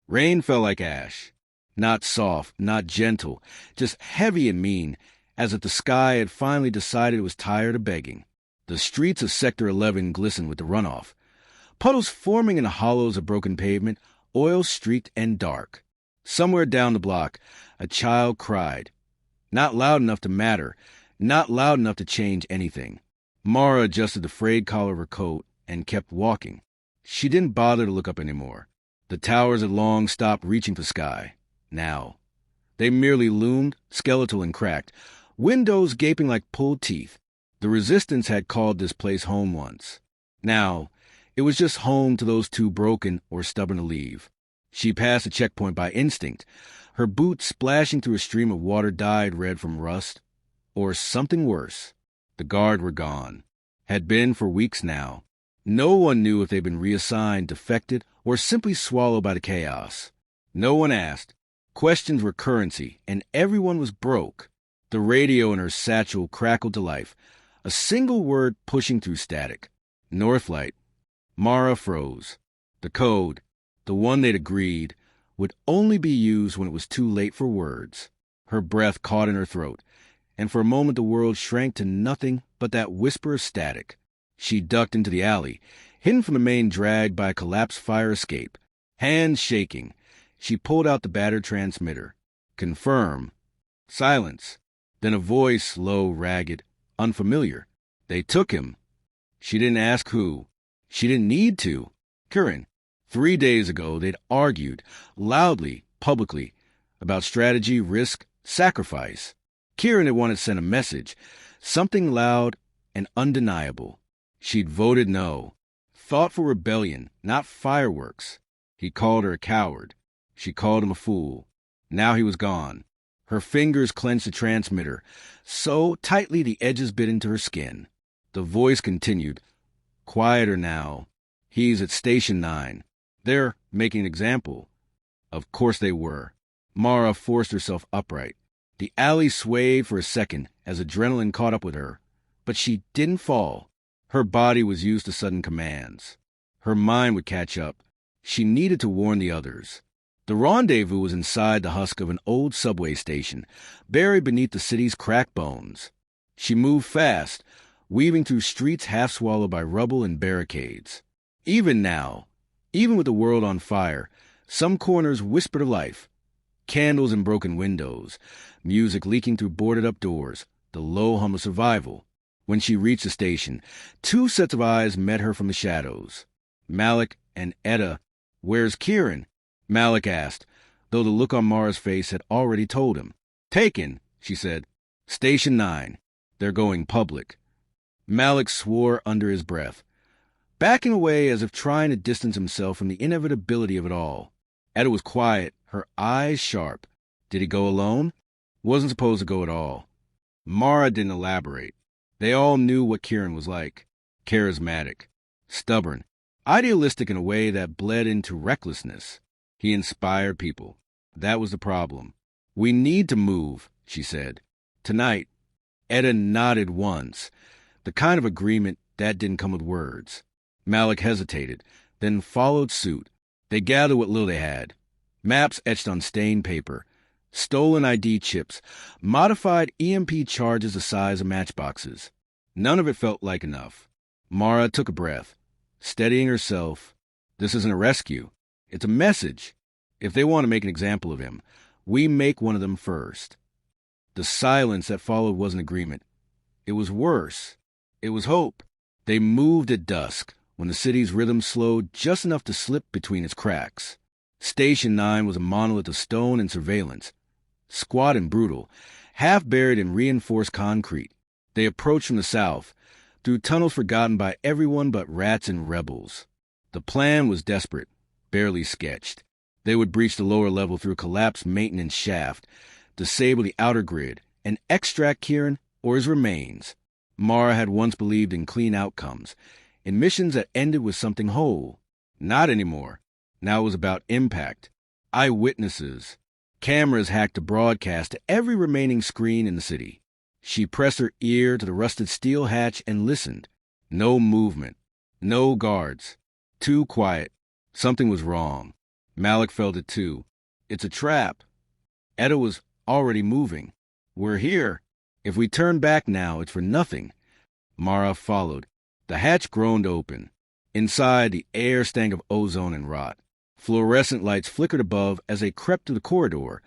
Rain fell like ash. Not soft, not gentle, just heavy and mean, as if the sky had finally decided it was tired of begging. The streets of Sector 11 glistened with the runoff. Puddles forming in the hollows of broken pavement, oil-streaked and dark. Somewhere down the block, a child cried. Not loud enough to matter, not loud enough to change anything. Mara adjusted the frayed collar of her coat and kept walking. She didn't bother to look up anymore. The towers had long stopped reaching for sky. Now, they merely loomed, skeletal and cracked, windows gaping like pulled teeth. The resistance had called this place home once. Now, it was just home to those too broken or stubborn to leave. She passed a checkpoint by instinct, her boots splashing through a stream of water dyed red from rust. Or something worse. The guard were gone. Had been for weeks now. No one knew if they'd been reassigned, defected, or simply swallowed by the chaos. No one asked. Questions were currency, and everyone was broke. The radio in her satchel crackled to life, a single word pushing through static. Northlight. Mara froze. The code, the one they'd agreed, would only be used when it was too late for words. Her breath caught in her throat, and for a moment the world shrank to nothing but that whisper of static. She ducked into the alley, hidden from the main drag by a collapsed fire escape. Hands shaking, she pulled out the battered transmitter. Confirm. Silence. Then a voice, low, ragged, unfamiliar. They took him. She didn't ask who. She didn't need to. Kieran. 3 days ago, they'd argued, loudly, publicly, about strategy, risk, sacrifice. Kieran had wanted to send a message, something loud and undeniable. She'd voted no. Thoughtful rebellion, not fireworks. He called her a coward. She called him a fool. Now he was gone. Her fingers clenched the transmitter, so tightly the edges bit into her skin. The voice continued, quieter now. He's at Station 9. They're making an example. Of course they were. Mara forced herself upright. The alley swayed for a second as adrenaline caught up with her, but she didn't fall. Her body was used to sudden commands. Her mind would catch up. She needed to warn the others. The rendezvous was inside the husk of an old subway station, buried beneath the city's cracked bones. She moved fast, weaving through streets half swallowed by rubble and barricades. Even now, even with the world on fire, some corners whispered of life. Candles in broken windows, music leaking through boarded-up doors, the low hum of survival. When she reached the station, 2 sets of eyes met her from the shadows. Malik and Etta. Where's Kieran? Malik asked, though the look on Mara's face had already told him. Taken, she said. Station 9. They're going public. Malik swore under his breath, backing away as if trying to distance himself from the inevitability of it all. Etta was quiet, her eyes sharp. Did he go alone? Wasn't supposed to go at all. Mara didn't elaborate. They all knew what Kieran was like. Charismatic, stubborn, idealistic in a way that bled into recklessness. He inspired people. That was the problem. We need to move, she said. Tonight. Etta nodded once, the kind of agreement that didn't come with words. Malik hesitated, then followed suit. They gathered what little they had. Maps etched on stained paper, stolen ID chips, modified EMP charges the size of matchboxes. None of it felt like enough. Mara took a breath, steadying herself. This isn't a rescue. It's a message. If they want to make an example of him, we make one of them first. The silence that followed wasn't agreement. It was worse. It was hope. They moved at dusk, when the city's rhythm slowed just enough to slip between its cracks. Station 9 was a monolith of stone and surveillance, squat and brutal, half buried in reinforced concrete. They approached from the south, through tunnels forgotten by everyone but rats and rebels. The plan was desperate, barely sketched. They would breach the lower level through a collapsed maintenance shaft, disable the outer grid, and extract Kieran or his remains. Mara had once believed in clean outcomes, in missions that ended with something whole. Not anymore. Now it was about impact. Eyewitnesses. Cameras hacked to broadcast to every remaining screen in the city. She pressed her ear to the rusted steel hatch and listened. No movement. No guards. Too quiet. Something was wrong. Malik felt it too. It's a trap. Etta was already moving. We're here. If we turn back now, it's for nothing. Mara followed. The hatch groaned open. Inside, the air stank of ozone and rot. Fluorescent lights flickered above as they crept through the corridor.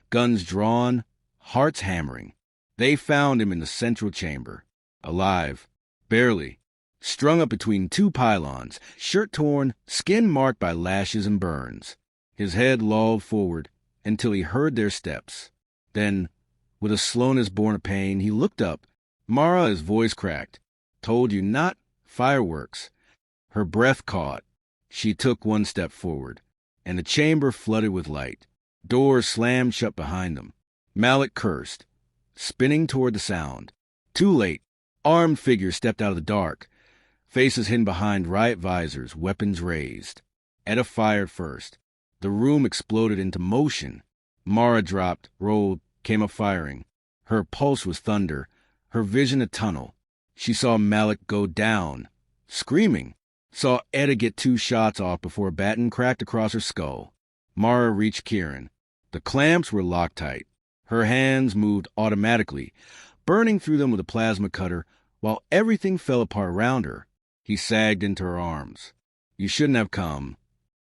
Guns drawn, hearts hammering. They found him in the central chamber. Alive. Barely. Strung up between two pylons, shirt torn, skin marked by lashes and burns. His head lolled forward until he heard their steps. Then, with a slowness born of pain, he looked up. Mara, his voice cracked. Told you not. Fireworks. Her breath caught. She took one step forward, and the chamber flooded with light. Doors slammed shut behind them. Malik cursed, spinning toward the sound. Too late. Armed figures stepped out of the dark, faces hidden behind riot visors, weapons raised. Etta fired first. The room exploded into motion. Mara dropped, rolled, came up firing. Her pulse was thunder, her vision a tunnel. She saw Malik go down, screaming. Saw Etta get 2 shots off before a baton cracked across her skull. Mara reached Kieran. The clamps were Loctite. Her hands moved automatically, burning through them with a plasma cutter, while everything fell apart around her. He sagged into her arms. You shouldn't have come.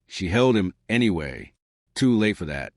She held him anyway. Too late for that.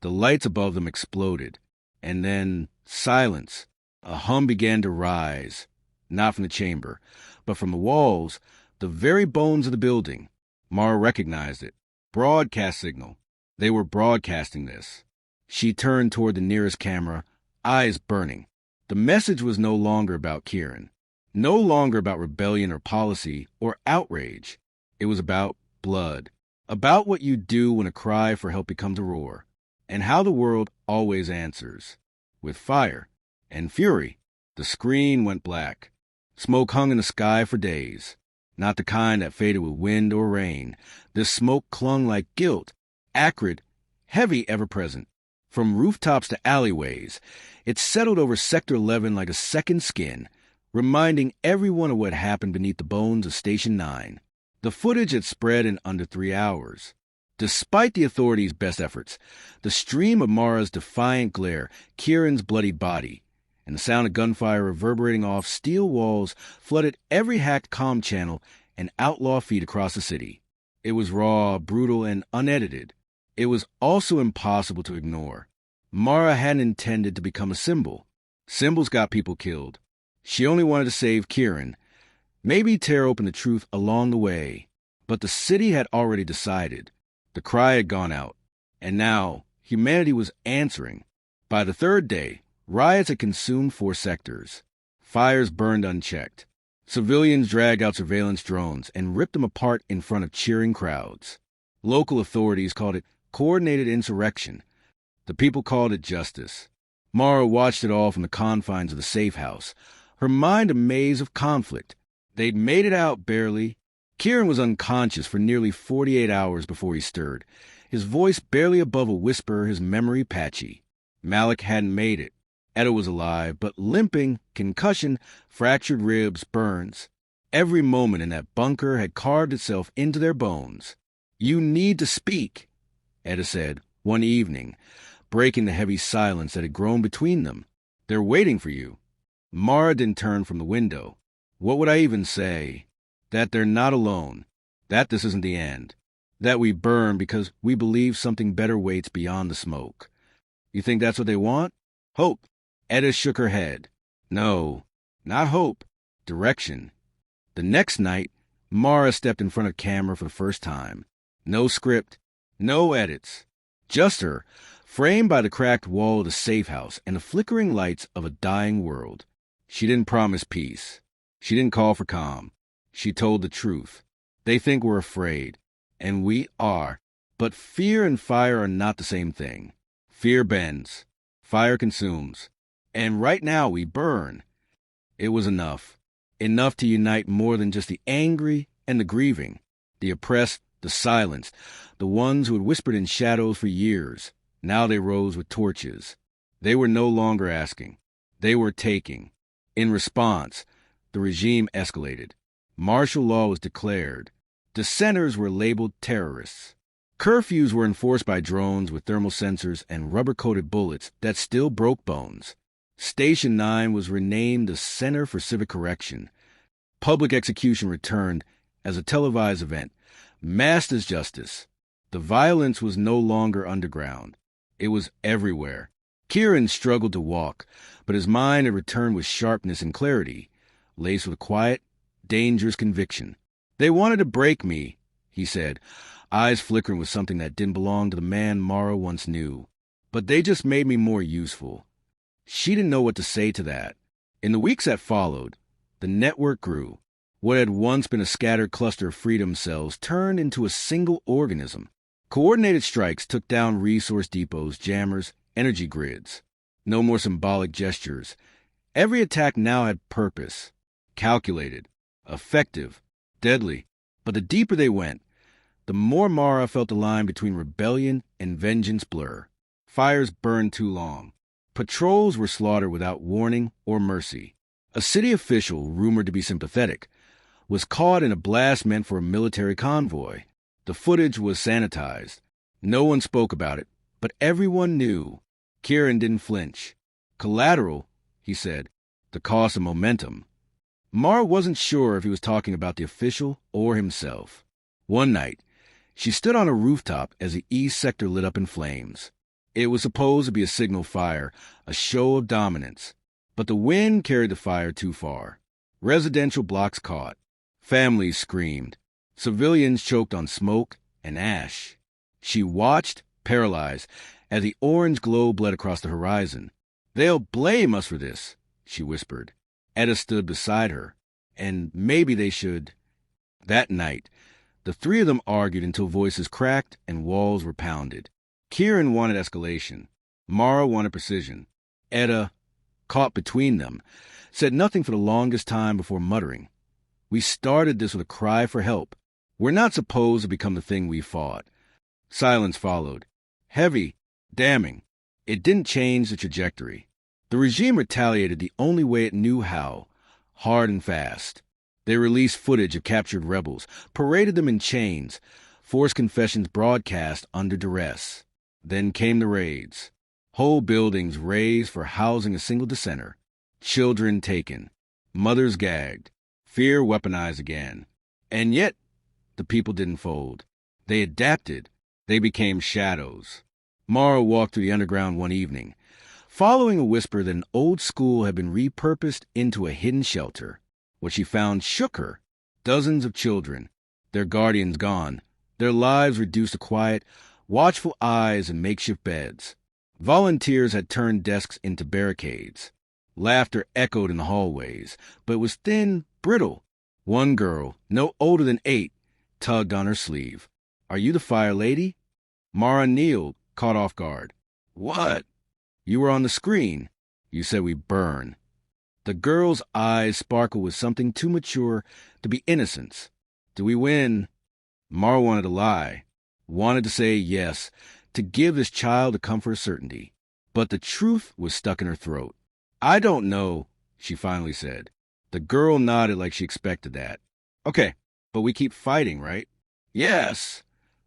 The lights above them exploded. And then silence. A hum began to rise. Not from the chamber, but from the walls, the very bones of the building. Mara recognized it. Broadcast signal. They were broadcasting this. She turned toward the nearest camera, eyes burning. The message was no longer about Kieran. No longer about rebellion or policy or outrage. It was about blood. About what you do when a cry for help becomes a roar. And how the world always answers. With fire and fury. The screen went black. Smoke hung in the sky for days. Not the kind that faded with wind or rain. This smoke clung like guilt, acrid, heavy, ever-present. From rooftops to alleyways, it settled over Sector 11 like a second skin, reminding everyone of what happened beneath the bones of Station 9. The footage had spread in under 3 hours. Despite the authorities' best efforts, the stream of Mara's defiant glare, Kieran's bloodied body, and the sound of gunfire reverberating off steel walls flooded every hacked comm channel and outlaw feed across the city. It was raw, brutal, and unedited. It was also impossible to ignore. Mara hadn't intended to become a symbol. Symbols got people killed. She only wanted to save Kieran, maybe tear open the truth along the way. But the city had already decided. The cry had gone out, and now humanity was answering. By the 3rd day, riots had consumed 4 sectors. Fires burned unchecked. Civilians dragged out surveillance drones and ripped them apart in front of cheering crowds. Local authorities called it coordinated insurrection. The people called it justice. Mara watched it all from the confines of the safe house, her mind a maze of conflict. They'd made it out barely. Kieran was unconscious for nearly 48 hours before he stirred, his voice barely above a whisper, his memory patchy. Malik hadn't made it. Etta was alive, but limping, concussion, fractured ribs, burns. Every moment in that bunker had carved itself into their bones. You need to speak, Etta said, one evening, breaking the heavy silence that had grown between them. They're waiting for you. Mara didn't turn from the window. What would I even say? That they're not alone. That this isn't the end. That we burn because we believe something better waits beyond the smoke. You think that's what they want? Hope. Etta shook her head. No, not hope. Direction. The next night, Mara stepped in front of camera for the first time. No script, no edits. Just her, framed by the cracked wall of the safe house and the flickering lights of a dying world. She didn't promise peace. She didn't call for calm. She told the truth. They think we're afraid, and we are. But fear and fire are not the same thing. Fear bends. Fire consumes. And right now we burn. It was enough. Enough to unite more than just the angry and the grieving, the oppressed, the silenced, the ones who had whispered in shadows for years. Now they rose with torches. They were no longer asking. They were taking. In response, the regime escalated. Martial law was declared. Dissenters were labeled terrorists. Curfews were enforced by drones with thermal sensors and rubber-coated bullets that still broke bones. Station 9 was renamed the Center for Civic Correction. Public execution returned as a televised event, masked as justice. The violence was no longer underground. It was everywhere. Kieran struggled to walk, but his mind had returned with sharpness and clarity, laced with a quiet, dangerous conviction. "They wanted to break me," he said, eyes flickering with something that didn't belong to the man Mara once knew. "But they just made me more useful." She didn't know what to say to that. In the weeks that followed, the network grew. What had once been a scattered cluster of freedom cells turned into a single organism. Coordinated strikes took down resource depots, jammers, energy grids. No more symbolic gestures. Every attack now had purpose. Calculated, effective, deadly. But the deeper they went, the more Mara felt the line between rebellion and vengeance blur. Fires burned too long. Patrols were slaughtered without warning or mercy. A city official, rumored to be sympathetic, was caught in a blast meant for a military convoy. The footage was sanitized. No one spoke about it, but everyone knew. Kieran didn't flinch. "Collateral," he said, "the cost of momentum." Mara wasn't sure if he was talking about the official or himself. One night, she stood on a rooftop as the east sector lit up in flames. It was supposed to be a signal fire, a show of dominance. But the wind carried the fire too far. Residential blocks caught. Families screamed. Civilians choked on smoke and ash. She watched, paralyzed, as the orange glow bled across the horizon. "They'll blame us for this," she whispered. Etta stood beside her. "And maybe they should." That night, the three of them argued until voices cracked and walls were pounded. Kieran wanted escalation. Mara wanted precision. Etta, caught between them, said nothing for the longest time before muttering, "We started this with a cry for help. We're not supposed to become the thing we fought." Silence followed. Heavy, damning. It didn't change the trajectory. The regime retaliated the only way it knew how, hard and fast. They released footage of captured rebels, paraded them in chains, forced confessions broadcast under duress. Then came the raids. Whole buildings razed for housing a single dissenter. Children taken. Mothers gagged. Fear weaponized again. And yet, the people didn't fold. They adapted. They became shadows. Mara walked through the underground one evening, following a whisper that an old school had been repurposed into a hidden shelter. What she found shook her. Dozens of children, their guardians gone, their lives reduced to quiet, watchful eyes and makeshift beds. Volunteers had turned desks into barricades. Laughter echoed in the hallways, but it was thin, brittle. One girl, no older than 8, tugged on her sleeve. "Are you the fire lady?" Mara kneeled, caught off guard. "What?" "You were on the screen. You said we burn." The girl's eyes sparkled with something too mature to be innocence. "Do we win?" Mara wanted to lie, wanted to say yes, to give this child a comfort of certainty. But the truth was stuck in her throat. "I don't know," she finally said. The girl nodded like she expected that. "Okay, but we keep fighting, right?" "Yes,"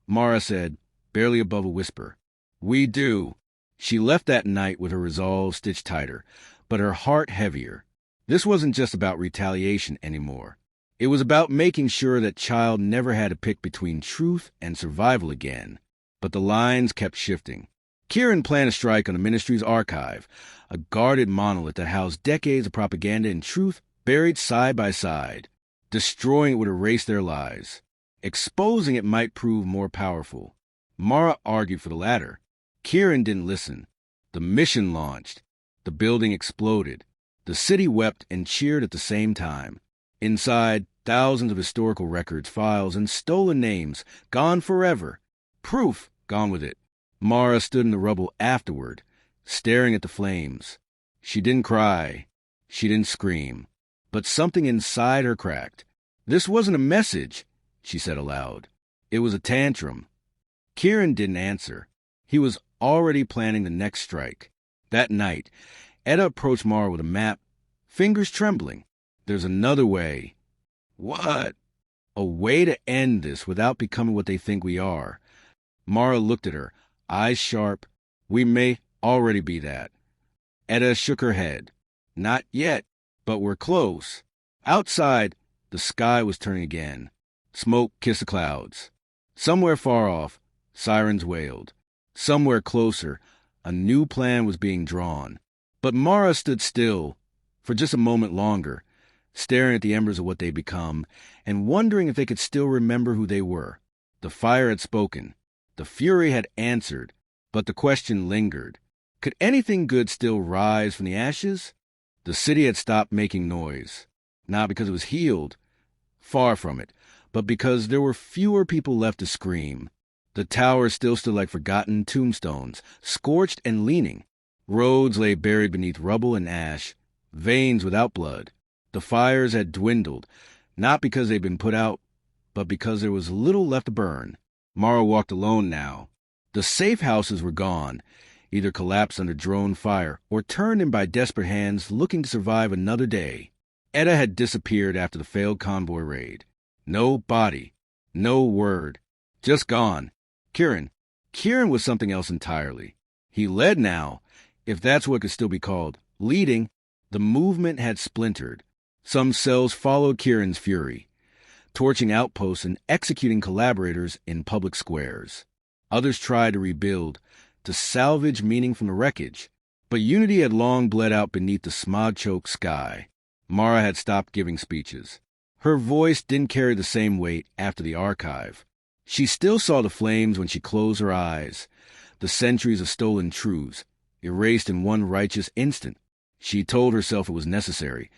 Mara said, barely above a whisper. "We do." She left that night with her resolve stitched tighter, but her heart heavier. This wasn't just about retaliation anymore. It was about making sure that child never had to pick between truth and survival again. But the lines kept shifting. Kieran planned a strike on the ministry's archive, a guarded monolith that housed decades of propaganda and truth buried side by side. Destroying it would erase their lives. Exposing it might prove more powerful. Mara argued for the latter. Kieran didn't listen. The mission launched. The building exploded. The city wept and cheered at the same time. Inside, thousands of historical records, files, and stolen names, gone forever. Proof gone with it. Mara stood in the rubble afterward, staring at the flames. She didn't cry. She didn't scream. But something inside her cracked. "This wasn't a message," she said aloud. "It was a tantrum." Kieran didn't answer. He was already planning the next strike. That night, Etta approached Mara with a map, fingers trembling. "There's another way." "What?" "A way to end this without becoming what they think we are. Mara looked at her, eyes sharp. We may already be that. Etta shook her head. Not yet, but we're close. Outside, the sky was turning again. Smoke kissed the clouds. Somewhere far off, sirens wailed. Somewhere closer, a new plan was being drawn. But Mara stood still for just a moment longer, staring at the embers of what they'd become, and wondering if they could still remember who they were. The fire had spoken. The fury had answered, but the question lingered. Could anything good still rise from the ashes? The city had stopped making noise, not because it was healed, far from it, but because there were fewer people left to scream. The towers still stood like forgotten tombstones, scorched and leaning. Roads lay buried beneath rubble and ash, veins without blood. The fires had dwindled, not because they'd been put out, but because there was little left to burn. Mara walked alone now. The safe houses were gone, either collapsed under drone fire or turned in by desperate hands looking to survive another day. Etta had disappeared after the failed convoy raid. No body, no word, just gone. Kieran was something else entirely. He led now, if that's what could still be called, leading. The movement had splintered. Some cells followed Kieran's fury, torching outposts and executing collaborators in public squares. Others tried to rebuild, to salvage meaning from the wreckage, but unity had long bled out beneath the smog-choked sky. Mara had stopped giving speeches. Her voice didn't carry the same weight after the archive. She still saw the flames when she closed her eyes, the centuries of stolen truths, erased in one righteous instant. She told herself it was necessary,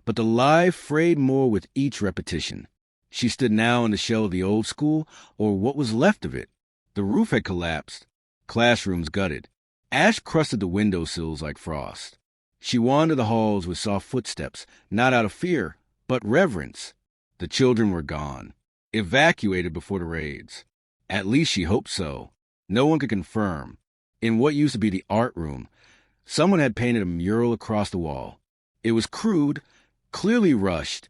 but the lie frayed more with each repetition. She stood now in the shell of the old school, or what was left of it. The roof had collapsed, classrooms gutted. Ash crusted the windowsills like frost. She wandered the halls with soft footsteps, not out of fear, but reverence. The children were gone, evacuated before the raids. At least she hoped so. No one could confirm. In what used to be the art room, someone had painted a mural across the wall. It was crude, clearly rushed.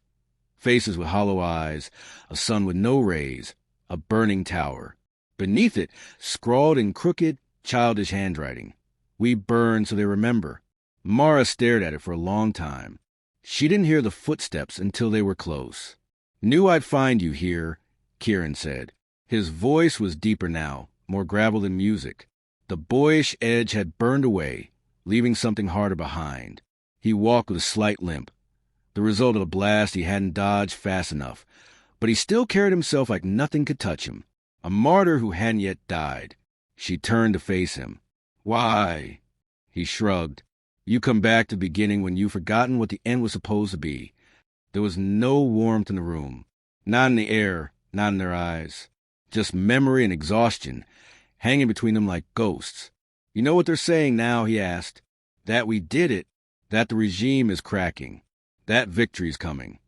Faces with hollow eyes, a sun with no rays, a burning tower. Beneath it, scrawled in crooked, childish handwriting, "We burn so they remember." Mara stared at it for a long time. She didn't hear the footsteps until they were close. "Knew I'd find you here," Kieran said. His voice was deeper now, more gravel than music. The boyish edge had burned away, leaving something harder behind. He walked with a slight limp, the result of a blast he hadn't dodged fast enough, but he still carried himself like nothing could touch him. A martyr who hadn't yet died. She turned to face him. "Why?" He shrugged. "You come back to the beginning when you've forgotten what the end was supposed to be." There was no warmth in the room. Not in the air, not in their eyes. Just memory and exhaustion, hanging between them like ghosts. "You know what they're saying now?" he asked. "That we did it. That the regime is cracking. That victory's coming."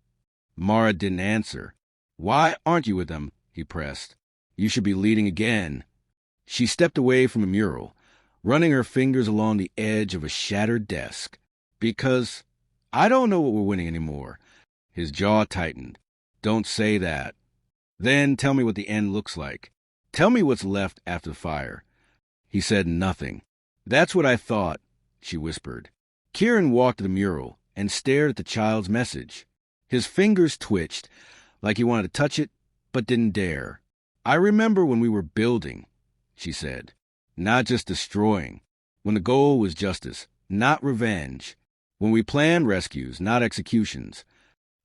Mara didn't answer. "Why aren't you with them?" he pressed. "You should be leading again." She stepped away from the mural, running her fingers along the edge of a shattered desk. "Because I don't know what we're winning anymore." His jaw tightened. "Don't say that. Then tell me what the end looks like. Tell me what's left after the fire." He said nothing. "That's what I thought," she whispered. Kieran walked to the mural and stared at the child's message. His fingers twitched, like he wanted to touch it, but didn't dare. "I remember when we were building," she said. "Not just destroying. When the goal was justice, not revenge. When we planned rescues, not executions.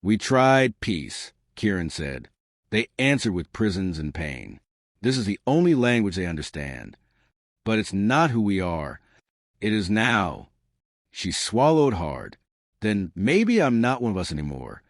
We tried peace," Kieran said. "They answered with prisons and pain. This is the only language they understand. But it's not who we are. It is now." She swallowed hard. "Then maybe I'm not one of us anymore."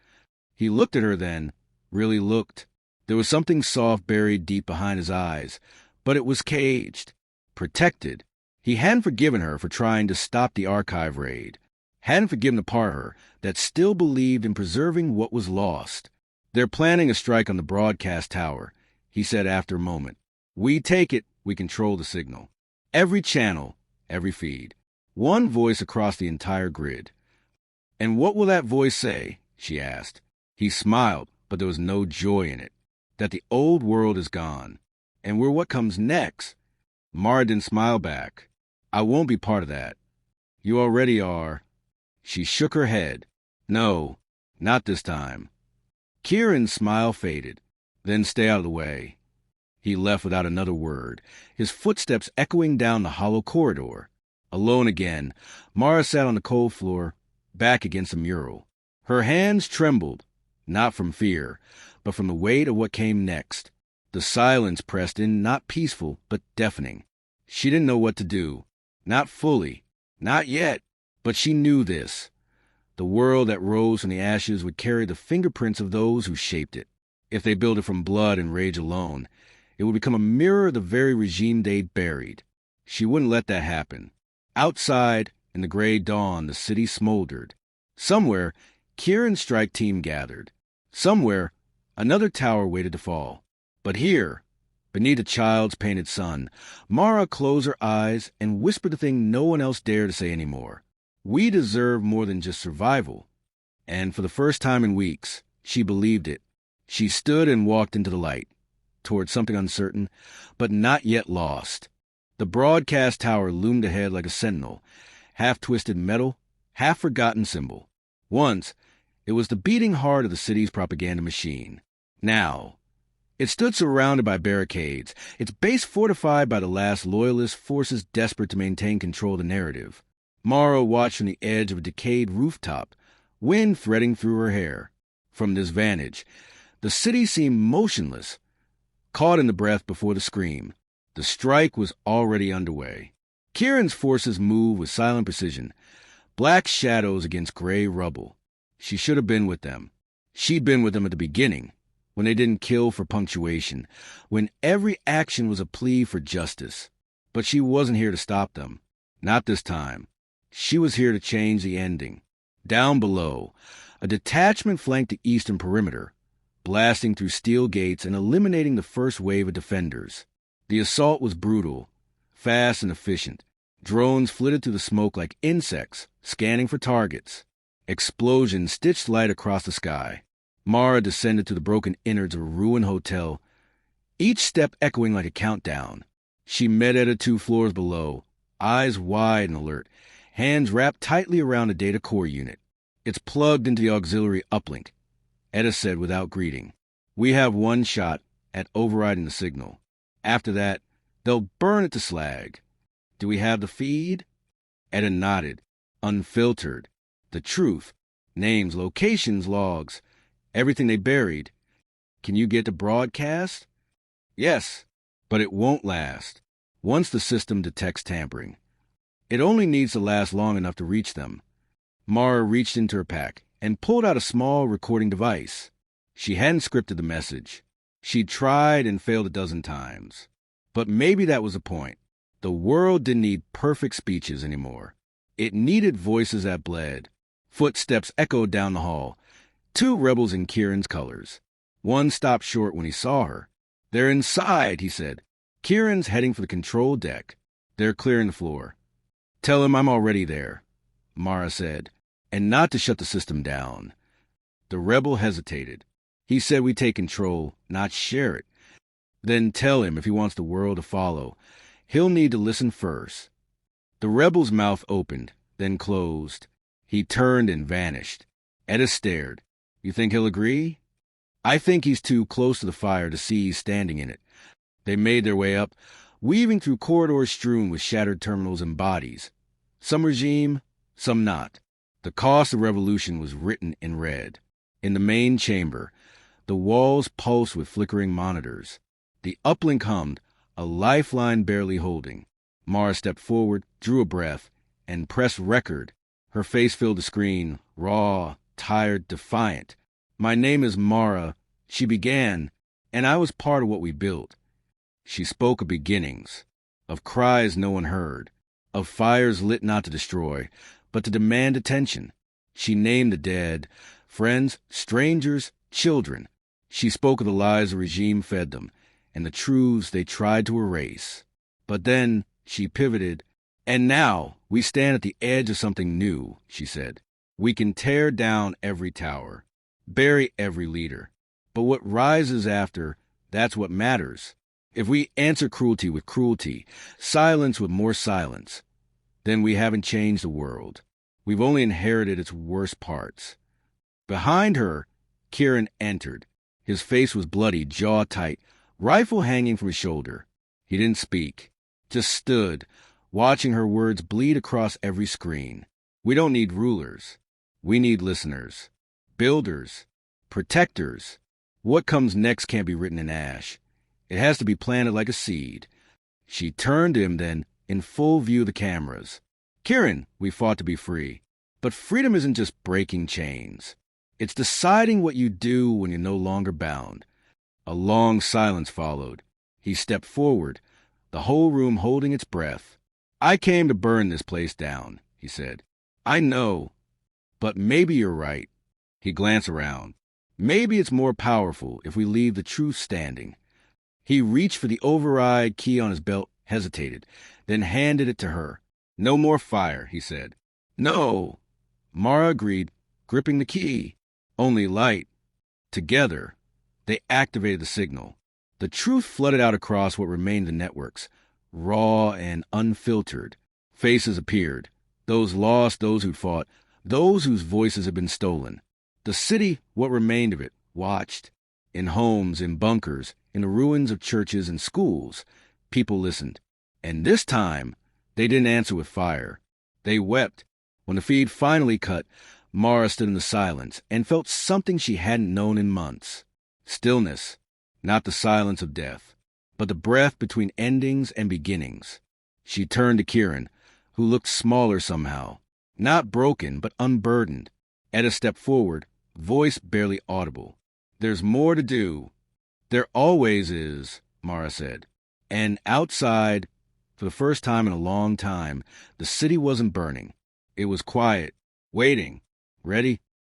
He looked at her then, really looked. There was something soft buried deep behind his eyes, but it was caged, protected. He hadn't forgiven her for trying to stop the archive raid. Hadn't forgiven the part of her that still believed in preserving what was lost. "They're planning a strike on the broadcast tower," he said after a moment. "We take it, we control the signal. Every channel, every feed. One voice across the entire grid." "And what will that voice say?" she asked. He smiled, but there was no joy in it. "That the old world is gone. And we're what comes next. Mara didn't smile back. I won't be part of that. You already are. She shook her head. No, not this time. Kieran's smile faded. Then stay out of the way. He left without another word, his footsteps echoing down the hollow corridor. Alone again, Mara sat on the cold floor, back against a mural. Her hands trembled, not from fear, but from the weight of what came next. The silence pressed in, not peaceful, but deafening. She didn't know what to do. Not fully. Not yet. But she knew this. The world that rose from the ashes would carry the fingerprints of those who shaped it. If they built it from blood and rage alone, it would become a mirror of the very regime they'd buried. She wouldn't let that happen. Outside, in the gray dawn, the city smoldered. Somewhere, Kieran's strike team gathered. Somewhere, another tower waited to fall. But here, beneath a child's painted sun, Mara closed her eyes and whispered the thing no one else dared to say anymore. We deserve more than just survival. And for the first time in weeks, she believed it. She stood and walked into the light, toward something uncertain, but not yet lost. The broadcast tower loomed ahead like a sentinel, half-twisted metal, half-forgotten symbol. Once, it was the beating heart of the city's propaganda machine. Now, it stood surrounded by barricades, its base fortified by the last loyalist forces desperate to maintain control of the narrative. Mara watched from the edge of a decayed rooftop, wind threading through her hair. From this vantage, the city seemed motionless, caught in the breath before the scream. The strike was already underway. Kieran's forces moved with silent precision, black shadows against gray rubble. She should have been with them. She'd been with them at the beginning, when they didn't kill for punctuation, when every action was a plea for justice. But she wasn't here to stop them. Not this time. She was here to change the ending. Down below, a detachment flanked the eastern perimeter, blasting through steel gates and eliminating the first wave of defenders. The assault was brutal, fast and efficient. Drones flitted through the smoke like insects, scanning for targets. Explosions stitched light across the sky. Mara descended to the broken innards of a ruined hotel, each step echoing like a countdown. She met Etta 2 floors below, eyes wide and alert, hands wrapped tightly around the data core unit. It's plugged into the auxiliary uplink, Etta said without greeting. We have one shot at overriding the signal. After that, they'll burn it to slag. Do we have the feed? Etta nodded. Unfiltered. The truth. Names, locations, logs. Everything they buried. Can you get the broadcast? Yes, but it won't last. Once the system detects tampering. It only needs to last long enough to reach them. Mara reached into her pack and pulled out a small recording device. She hadn't scripted the message. She'd tried and failed a dozen times. But maybe that was the point. The world didn't need perfect speeches anymore. It needed voices that bled. Footsteps echoed down the hall. 2 rebels in Kieran's colors. One stopped short when he saw her. They're inside, he said. Kieran's heading for the control deck. They're clearing the floor. Tell him I'm already there, Mara said, and not to shut the system down. The rebel hesitated. He said we take control, not share it. Then tell him if he wants the world to follow. He'll need to listen first. The rebel's mouth opened, then closed. He turned and vanished. Etta stared. You think he'll agree? I think he's too close to the fire to see he's standing in it. They made their way up, weaving through corridors strewn with shattered terminals and bodies. Some regime, some not. The cost of revolution was written in red. In the main chamber, the walls pulsed with flickering monitors. The uplink hummed, a lifeline barely holding. Mara stepped forward, drew a breath, and pressed record. Her face filled the screen, raw, tired, defiant. My name is Mara, she began, and I was part of what we built. She spoke of beginnings, of cries no one heard, of fires lit not to destroy, but to demand attention. She named the dead, friends, strangers, children. She spoke of the lies the regime fed them, and the truths they tried to erase. But then she pivoted. And now we stand at the edge of something new, she said. We can tear down every tower, bury every leader. But what rises after, that's what matters. If we answer cruelty with cruelty, silence with more silence, then we haven't changed the world. We've only inherited its worst parts. Behind her, Kieran entered. His face was bloody, jaw tight, rifle hanging from his shoulder. He didn't speak, just stood, watching her words bleed across every screen. We don't need rulers. We need listeners, builders, protectors. What comes next can't be written in ash. It has to be planted like a seed. She turned to him then, in full view of the cameras. Kieran, we fought to be free. But freedom isn't just breaking chains. It's deciding what you do when you're no longer bound. A long silence followed. He stepped forward, the whole room holding its breath. I came to burn this place down, he said. I know, but maybe you're right. He glanced around. Maybe it's more powerful if we leave the truth standing. He reached for the override key on his belt, hesitated, then handed it to her. No more fire, he said. No. Mara agreed, gripping the key. Only light. Together, they activated the signal. The truth flooded out across what remained of the networks, raw and unfiltered. Faces appeared. Those lost, those who'd fought, those whose voices had been stolen. The city, what remained of it, watched. In homes, in bunkers, in the ruins of churches and schools, people listened. And this time, they didn't answer with fire. They wept. When the feed finally cut, Mara stood in the silence and felt something she hadn't known in months. Stillness, not the silence of death, but the breath between endings and beginnings. She turned to Kieran, who looked smaller somehow, not broken, but unburdened. Etta stepped forward, voice barely audible. There's more to do. There always is, Mara said. And outside, for the first time in a long time, the city wasn't burning. It was quiet, waiting, ready.